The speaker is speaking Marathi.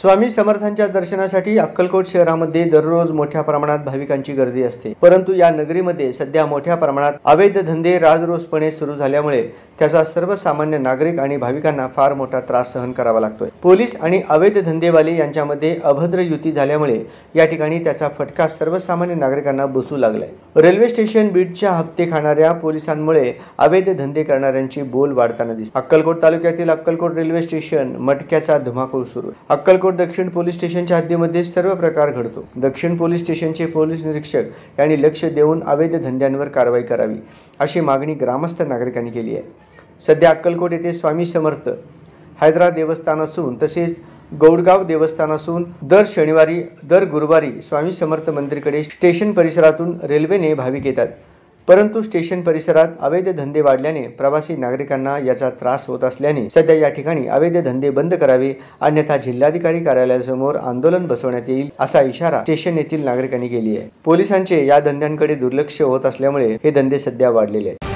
स्वामी समर्थांच्या दर्शनासाठी अक्कलकोट शहरामध्ये दररोज मोठ्या प्रमाणात भाविकांची गर्दी असते। परंतु या नगरीमध्ये सध्या मोठ्या प्रमाणात अवैध धंदे राजरोसपणे सुरू झाल्यामुळे त्याचा सर्वसामान्य नागरिक आणि भाविकांना फार मोठा त्रास सहन करावा लागतोय। पोलीस आणि अवैध धंदेवाले यांच्यामध्ये अभद्र युती झाल्यामुळे या ठिकाणी त्याचा फटका सर्वसामान्य नागरिकांना बसू लागलाय। रेल्वे स्टेशन बीटच्या हप्ते खाणाऱ्या पोलिसांमुळे अवैध धंदे करणाऱ्यांची बोल वाढताना दिसते। अक्कलकोट तालुक्यातील अक्कलकोट रेल्वे स्टेशन मटक्याचा धुमाकूळ सुरू आहे। अक्कलकोट दक्षिण पोलीस स्टेशनच्या हद्दीमध्ये सर्व प्रकार घडतो। दक्षिण पोलीस स्टेशनचे पोलीस निरीक्षक यांनी लक्ष देऊन अवैध धंद्यांवर कारवाई करावी अशी मागणी ग्रामस्थ नागरिकांनी केली आहे। सध्या अक्कलकोट येथे स्वामी समर्थ हैदरा देवस्थान असून तसेच गौडगाव देवस्थान असून दर शनिवारी दर गुरुवारी स्वामी समर्थ मंदिरकडे स्टेशन परिसरातून रेल्वेने भाविक येतात। परंतु स्टेशन परिसरात अवैध धंदे वाढल्याने प्रवासी नागरिकांना याचा त्रास होत असल्याने सध्या या ठिकाणी अवैध धंदे बंद करावे अन्यथा जिल्हाधिकारी कार्यालयासमोर आंदोलन बसवण्यात येईल असा इशारा स्टेशन येथील नागरिकांनी केली आहे। पोलिसांचे या धंद्यांकडे दुर्लक्ष होत असल्यामुळे हे धंदे सध्या वाढलेले आहेत।